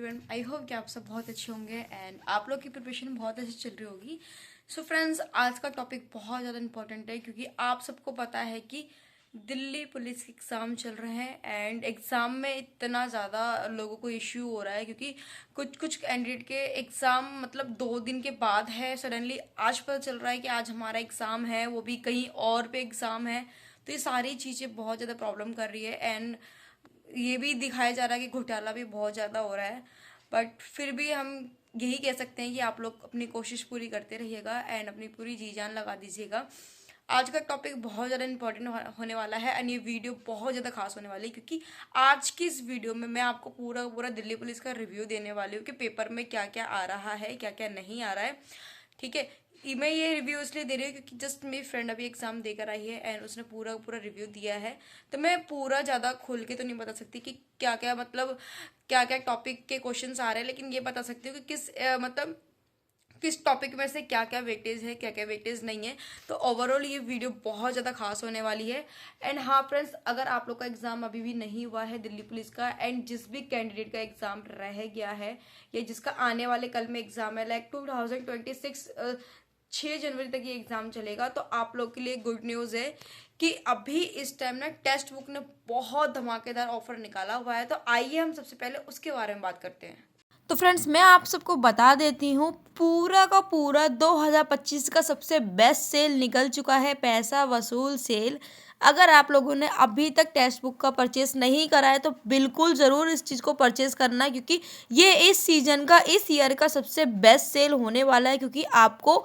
Everyone, I hope कि आप सब बहुत अच्छे होंगे एंड आप लोग की प्रिपरेशन बहुत अच्छी चल रही होगी। सो फ्रेंड्स, आज का टॉपिक बहुत ज़्यादा इंपॉर्टेंट है क्योंकि आप सबको पता है कि दिल्ली पुलिस के एग्ज़ाम चल रहे हैं एंड एग्ज़ाम में इतना ज़्यादा लोगों को इश्यू हो रहा है क्योंकि कुछ कुछ कैंडिडेट के एग्ज़ाम मतलब 2 दिन के बाद है। सडनली आज पता चल रहा है कि आज हमारा एग्ज़ाम है, वो भी कहीं और पे एग्ज़ाम है। तो ये सारी चीज़ें बहुत ज़्यादा प्रॉब्लम कर रही है एंड ये भी दिखाया जा रहा है कि घोटाला भी बहुत ज़्यादा हो रहा है। बट फिर भी हम यही कह सकते हैं कि आप लोग अपनी कोशिश पूरी करते रहिएगा एंड अपनी पूरी जी जान लगा दीजिएगा। आज का टॉपिक बहुत ज़्यादा इंपॉर्टेंट होने वाला है एंड ये वीडियो बहुत ज़्यादा खास होने वाली है क्योंकि आज की इस वीडियो में मैं आपको पूरा पूरा दिल्ली पुलिस का रिव्यू देने वाली हूँ कि पेपर में क्या क्या आ रहा है, क्या क्या नहीं आ रहा है। ठीक है, मैं ये रिव्यू इसलिए दे रही हूँ क्योंकि जस्ट मेरी फ्रेंड अभी एग्जाम देकर आई है एंड उसने पूरा पूरा रिव्यू दिया है। तो मैं पूरा ज़्यादा खोल के तो नहीं बता सकती कि क्या क्या मतलब क्या क्या टॉपिक के क्वेश्चंस आ रहे हैं, लेकिन ये बता सकती हूँ कि मतलब किस टॉपिक में से क्या क्या वेटेज है, क्या क्या वेटेज नहीं है। तो ओवरऑल ये वीडियो बहुत ज़्यादा खास होने वाली है। एंड हाँ फ्रेंड्स, अगर आप लोग का एग्ज़ाम अभी भी नहीं हुआ है दिल्ली पुलिस का एंड जिस भी कैंडिडेट का एग्ज़ाम रह गया है या जिसका आने वाले कल में एग्ज़ाम है लाइक 2026 6 जनवरी तक ये एग्ज़ाम चलेगा, तो आप लोग के लिए गुड न्यूज़ है कि अभी इस टाइम ना टेक्स्ट बुक ने बहुत धमाकेदार ऑफर निकाला हुआ है। तो आइए हम सबसे पहले उसके बारे में बात करते हैं। तो फ्रेंड्स, मैं आप सबको बता देती हूँ, पूरा का पूरा 2025 का सबसे बेस्ट सेल निकल चुका है, पैसा वसूल सेल। अगर आप लोगों ने अभी तक टेक्स्ट बुक का परचेस नहीं करा है तो बिल्कुल ज़रूर इस चीज़ को परचेस करना है क्योंकि ये इस सीज़न का, इस ईयर का सबसे बेस्ट सेल होने वाला है। क्योंकि आपको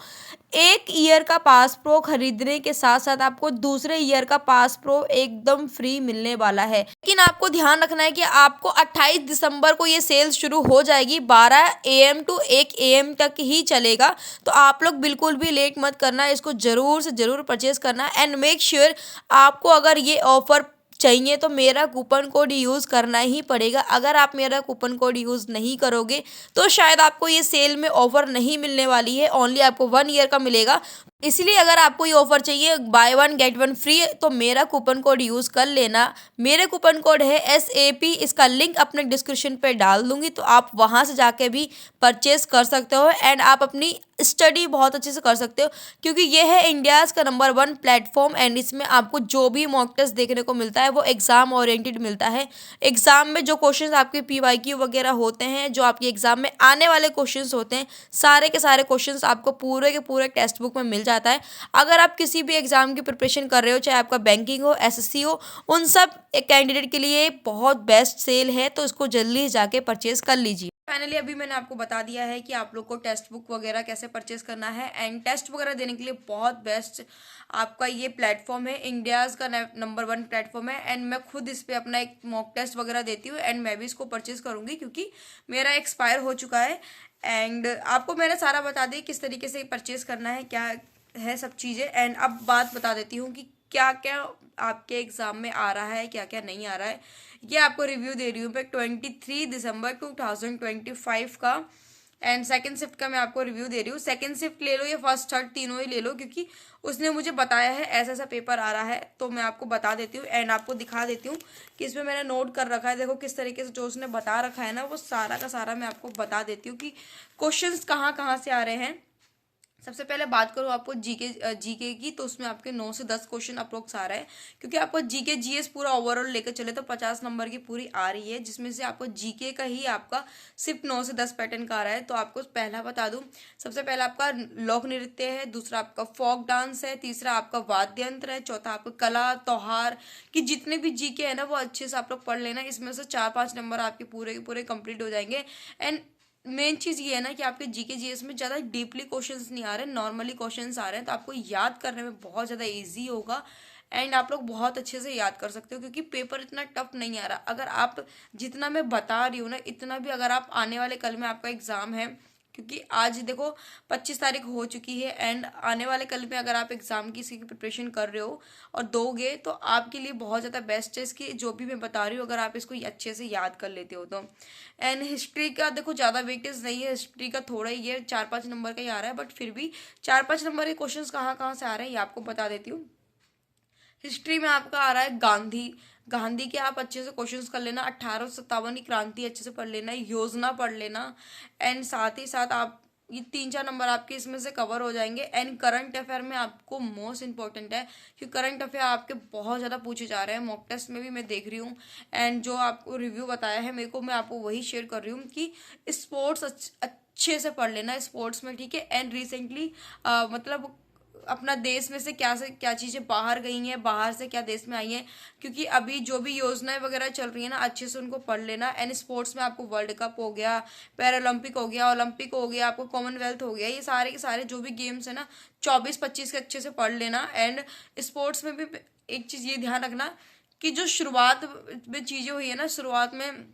1 ईयर का पास प्रो खरीदने के साथ साथ आपको दूसरे ईयर का पास प्रो एकदम फ्री मिलने वाला है। लेकिन आपको ध्यान रखना है कि आपको 28 दिसंबर को ये सेल शुरू हो जाएगी, 12 AM टू 1 AM तक ही चलेगा। तो आप लोग बिल्कुल भी लेट मत करना, इसको ज़रूर से ज़रूर परचेस करना एंड मेक श्योर आपको अगर ये ऑफ़र चाहिए तो मेरा कूपन कोड यूज़ करना ही पड़ेगा। अगर आप मेरा कूपन कोड यूज़ नहीं करोगे तो शायद आपको ये सेल में ऑफ़र नहीं मिलने वाली है, ओनली आपको 1 ईयर का मिलेगा। इसलिए अगर आपको ये ऑफ़र चाहिए बाय 1 गेट 1 फ्री तो मेरा कूपन कोड यूज़ कर लेना। मेरे कूपन कोड है SAP, इसका लिंक अपने डिस्क्रिप्शन पे डाल दूंगी, तो आप वहाँ से जाके भी परचेस कर सकते हो एंड आप अपनी स्टडी बहुत अच्छे से कर सकते हो क्योंकि ये है इंडियाज़ का नंबर 1 प्लेटफॉर्म एंड इसमें आपको जो भी मॉक टेस्ट देखने को मिलता है वो एग्ज़ाम ओरिएंटेड मिलता है। एग्ज़ाम में जो क्वेश्चंस आपके PYQ वगैरह होते हैं, जो आपके एग्ज़ाम में आने वाले क्वेश्चंस होते हैं, सारे के सारे क्वेश्चंस आपको पूरे के पूरे टेक्स्ट बुक में मिल जाता है। अगर आप किसी भी एग्ज़ाम की प्रिपरेशन कर रहे हो, चाहे आपका बैंकिंग हो, SSC हो, उन सब कैंडिडेट के लिए बहुत बेस्ट सेल है, तो इसको जल्दी जाके परचेज कर लीजिए। फाइनली अभी मैंने आपको बता दिया है कि आप लोग को टेक्स्ट बुक वगैरह कैसे परचेस करना है एंड टेस्ट वगैरह देने के लिए बहुत बेस्ट आपका ये प्लेटफॉर्म है, इंडियाज़ का नंबर 1 प्लेटफॉर्म है एंड मैं खुद इस पर अपना एक मॉक टेस्ट वगैरह देती हूँ एंड मैं भी इसको परचेस करूँगी क्योंकि मेरा एक्सपायर हो चुका है। एंड आपको मैंने सारा बता दी किस तरीके से परचेस करना है, क्या है सब चीज़ें। एंड अब बात बता देती हूँ कि क्या क्या आपके एग्ज़ाम में आ रहा है, क्या क्या नहीं आ रहा है। ये आपको रिव्यू दे रही हूँ मैं 23 दिसंबर 2025 का एंड सेकंड शिफ्ट का मैं आपको रिव्यू दे रही हूँ। सेकंड शिफ्ट ले लो या फर्स्ट थर्ड तीनों ही ले लो क्योंकि उसने मुझे बताया है ऐसा ऐसा पेपर आ रहा है, तो मैं आपको बता देती हूँ एंड आपको दिखा देती हूँ कि इसमें मैंने नोट कर रखा है। देखो किस तरीके से जो उसने बता रखा है ना, वो सारा का सारा मैं आपको बता देती हूँ कि क्वेश्चंस कहाँ कहाँ से आ रहे हैं। सबसे पहले बात करूँ आपको जीके की, तो उसमें आपके 9 से 10 क्वेश्चन अप्रोक्स आ रहा है क्योंकि आपको जीके जीएस पूरा ओवरऑल लेकर चले तो 50 नंबर की पूरी आ रही है, जिसमें से आपको जीके का ही आपका सिर्फ 9 से 10 पैटर्न का आ रहा है। तो आपको पहला बता दूं, सबसे पहला आपका लोक नृत्य है, दूसरा आपका फोक डांस है, तीसरा आपका वाद्य यंत्र है, चौथा आपका कला त्योहार की जितने भी जीके है ना वो अच्छे से आप लोग पढ़ लेना। इसमें से 4-5 नंबर आपके पूरे के पूरे कंप्लीट हो जाएंगे। एंड मेन चीज़ ये है ना कि आपके जीके जीएस में ज़्यादा डीपली क्वेश्चंस नहीं आ रहे, नॉर्मली क्वेश्चंस आ रहे हैं, तो आपको याद करने में बहुत ज़्यादा इजी होगा एंड आप लोग बहुत अच्छे से याद कर सकते हो क्योंकि पेपर इतना टफ नहीं आ रहा। अगर आप जितना मैं बता रही हूँ ना, इतना भी अगर आप आने वाले कल में आपका एग्ज़ाम है, क्योंकि आज देखो 25 तारीख हो चुकी है एंड आने वाले कल में अगर आप एग्ज़ाम की इसकी प्रिपरेशन कर रहे हो और दोगे तो आपके लिए बहुत ज़्यादा बेस्ट है इसकी जो भी मैं बता रही हूँ, अगर आप इसको अच्छे से याद कर लेते हो तो। एंड हिस्ट्री का देखो ज़्यादा वेटेज नहीं है, हिस्ट्री का थोड़ा ही है, 4-5 नंबर का ही आ रहा है, बट फिर भी 4-5 नंबर के क्वेश्चंस कहाँ कहाँ से आ रहे हैं ये आपको बता देती हूँ। हिस्ट्री में आपका आ रहा है गांधी, गांधी के आप अच्छे से क्वेश्चंस कर लेना, 1857 की क्रांति अच्छे से पढ़ लेना, योजना पढ़ लेना, एंड साथ ही साथ आप ये 3-4 नंबर आपके इसमें से कवर हो जाएंगे। एंड करंट अफेयर में आपको मोस्ट इंपॉर्टेंट है, क्योंकि करंट अफेयर आपके बहुत ज़्यादा पूछे जा रहे हैं, मॉक टेस्ट में भी मैं देख रही हूँ। एंड जो आपको रिव्यू बताया है मेरे को, मैं आपको वही शेयर कर रही हूँ कि स्पोर्ट्स अच्छे से पढ़ लेना स्पोर्ट्स में, ठीक है। एंड रिसेंटली मतलब अपना देश में से क्या चीज़ें बाहर गई हैं, बाहर से क्या देश में आई हैं, क्योंकि अभी जो भी योजनाएं वगैरह चल रही है ना, अच्छे से उनको पढ़ लेना। एंड स्पोर्ट्स में आपको वर्ल्ड कप हो गया, पैरालंपिक हो गया, ओलंपिक हो गया, आपको कॉमनवेल्थ हो गया, ये सारे के सारे जो भी गेम्स है ना 24-25 के अच्छे से पढ़ लेना। एंड स्पोर्ट्स में भी एक चीज़ ये ध्यान रखना कि जो शुरुआत में चीज़ें हुई है ना, शुरुआत में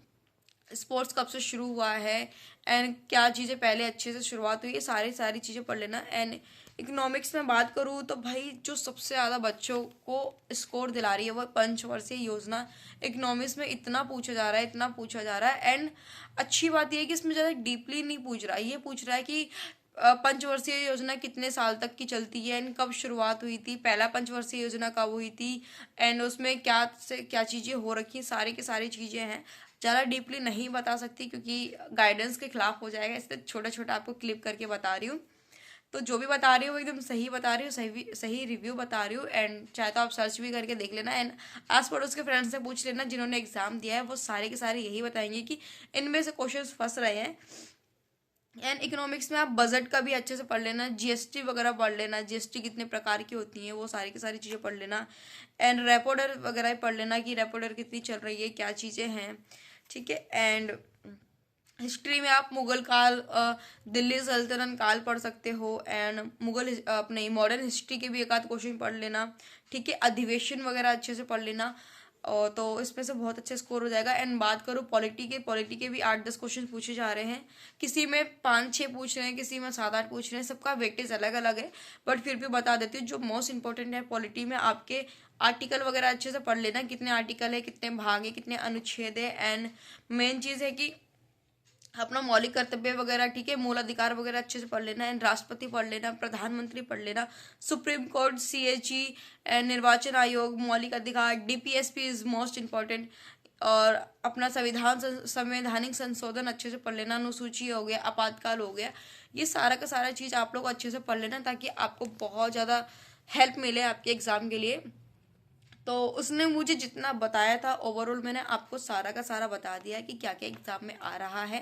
स्पोर्ट्स कब से शुरू हुआ है एंड क्या चीज़ें पहले अच्छे से शुरुआत हुई है, सारी सारी चीज़ें पढ़ लेना। एंड इकोनॉमिक्स में बात करूँ तो भाई जो सबसे ज़्यादा बच्चों को स्कोर दिला रही है वो पंचवर्षीय योजना। इकोनॉमिक्स में इतना पूछा जा रहा है, इतना पूछा जा रहा है। एंड अच्छी बात यह है कि इसमें ज़्यादा डीपली नहीं पूछ रहा है, ये पूछ रहा है कि पंचवर्षीय योजना कितने साल तक की चलती है एंड कब शुरुआत हुई थी, पहला पंचवर्षीय योजना कब हुई थी, एंड उसमें क्या से क्या चीज़ें हो रखी, सारी की सारी चीज़ें हैं। ज़्यादा डीपली नहीं बता सकती क्योंकि गाइडेंस के खिलाफ हो जाएगा, इसलिए छोटा छोटा आपको क्लिप करके बता रही हूँ। तो जो भी बता रही हूँ वो एकदम सही बता रही हूँ, सही सही रिव्यू बता रही हूँ। एंड चाहे तो आप सर्च भी करके देख लेना। एंड आस पड़ोस के फ्रेंड्स से पूछ लेना जिन्होंने एग्जाम दिया है, वो सारे के सारे यही बताएंगे कि इनमें से क्वेश्चन फंस रहे हैं। एंड इकोनॉमिक्स में आप बजट का भी अच्छे से पढ़ लेना, जीएसटी वगैरह पढ़ लेना, जीएसटी कितने प्रकार की होती हैं वो सारी की सारी चीज़ें पढ़ लेना। एंड रेपो रेट वगैरह पढ़ लेना कि रेपो रेट कितनी चल रही है, क्या चीज़ें हैं, ठीक है। एंड हिस्ट्री में आप मुगल काल, दिल्ली सल्तनत काल पढ़ सकते हो। एंड मुगल अपने मॉडर्न हिस्ट्री के भी एक आध क्वेश्चन पढ़ लेना, ठीक है। अधिवेशन वगैरह अच्छे से पढ़ लेना, और तो इसमें से बहुत अच्छे स्कोर हो जाएगा। एंड बात करूँ पॉलिटी के भी 8-10 क्वेश्चन पूछे जा रहे हैं, किसी में 5-6 पूछ रहे हैं, किसी में 7-8 पूछ रहे हैं, सबका वेटेज अलग अलग है। बट फिर भी बता देती हूँ जो मोस्ट इंपॉर्टेंट है पॉलिटी में, आपके आर्टिकल वगैरह अच्छे से पढ़ लेना, कितने आर्टिकल है, कितने भाग है, कितने अनुच्छेद है। एंड मेन चीज़ है कि अपना मौलिक कर्तव्य वगैरह, ठीक है, मूल अधिकार वगैरह अच्छे से पढ़ लेना। एंड राष्ट्रपति पढ़ लेना, प्रधानमंत्री पढ़ लेना, सुप्रीम कोर्ट, सीएजी, निर्वाचन आयोग, मौलिक अधिकार, डीपीएसपी इज मोस्ट इम्पॉर्टेंट। और अपना संवैधानिक संशोधन अच्छे से पढ़ लेना, अनुसूची हो गया, आपातकाल हो गया, ये सारा का सारा चीज़ आप लोग अच्छे से पढ़ लेना ताकि आपको बहुत ज़्यादा हेल्प मिले आपके एग्ज़ाम के लिए। तो उसने मुझे जितना बताया था ओवरऑल मैंने आपको सारा का सारा बता दिया कि क्या क्या एग्जाम में आ रहा है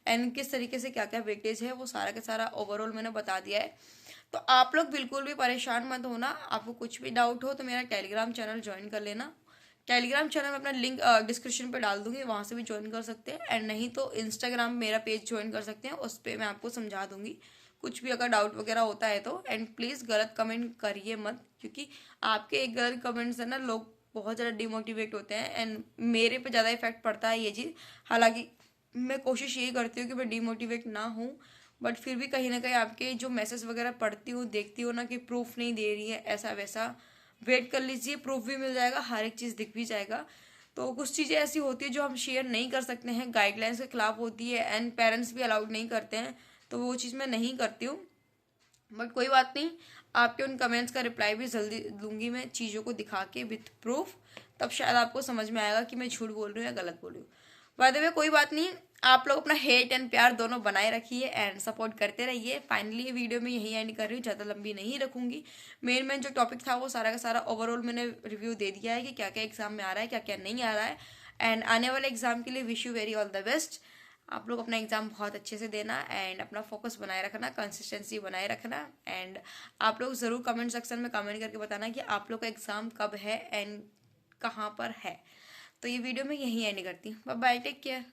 एंड किस तरीके से क्या क्या वेटेज है, वो सारा का सारा ओवरऑल मैंने बता दिया है। तो आप लोग बिल्कुल भी परेशान मत होना, आपको कुछ भी डाउट हो तो मेरा टेलीग्राम चैनल ज्वाइन कर लेना। टेलीग्राम चैनल में अपना लिंक डिस्क्रिप्शन पे डाल दूंगी, वहाँ से भी ज्वाइन कर सकते हैं। एंड नहीं तो इंस्टाग्राम मेरा पेज ज्वाइन कर सकते हैं, उस पर मैं आपको समझा दूंगी कुछ भी अगर डाउट वगैरह होता है तो। एंड प्लीज़ गलत कमेंट करिए मत, क्योंकि आपके एक गलत कमेंट से ना लोग बहुत ज़्यादा डिमोटिवेट होते हैं एंड मेरे पे ज़्यादा इफेक्ट पड़ता है ये चीज़। हालांकि मैं कोशिश यही करती हूँ कि मैं डिमोटिवेट ना हूँ, बट फिर भी कहीं ना कहीं आपके जो मैसेज वगैरह पढ़ती हूँ, देखती हूँ ना कि प्रूफ नहीं दे रही है ऐसा वैसा, वेट कर लीजिए, प्रूफ भी मिल जाएगा, हर एक चीज़ दिख भी जाएगा। तो कुछ चीज़ें ऐसी होती है जो हम शेयर नहीं कर सकते हैं, गाइडलाइंस के खिलाफ होती है एंड पेरेंट्स भी अलाउड नहीं करते हैं, तो वो चीज़ मैं नहीं करती हूँ। बट कोई बात नहीं, आपके उन कमेंट्स का रिप्लाई भी जल्दी दूंगी मैं, चीज़ों को दिखा के विथ प्रूफ, तब शायद आपको समझ में आएगा कि मैं झूठ बोल रही हूँ या गलत बोल रही हूँ। बाय द वे कोई बात नहीं, आप लोग अपना हेट एंड प्यार दोनों बनाए रखिए एंड सपोर्ट करते रहिए। फाइनली ये वीडियो मैं यही एंड कर रही हूँ, ज़्यादा लंबी नहीं रखूँगी। मेन जो टॉपिक था वो सारा का सारा ओवरऑल मैंने रिव्यू दे दिया है कि क्या क्या एग्जाम में आ रहा है, क्या क्या नहीं आ रहा है। एंड आने वाले एग्जाम के लिए wish you very all the best. आप लोग अपना एग्ज़ाम बहुत अच्छे से देना एंड अपना फोकस बनाए रखना, कंसिस्टेंसी बनाए रखना। एंड आप लोग ज़रूर कमेंट सेक्शन में कमेंट करके बताना कि आप लोग का एग्ज़ाम कब है एंड कहाँ पर है। तो ये वीडियो मैं यहीं एंड करती हूँ। Bye bye, take care.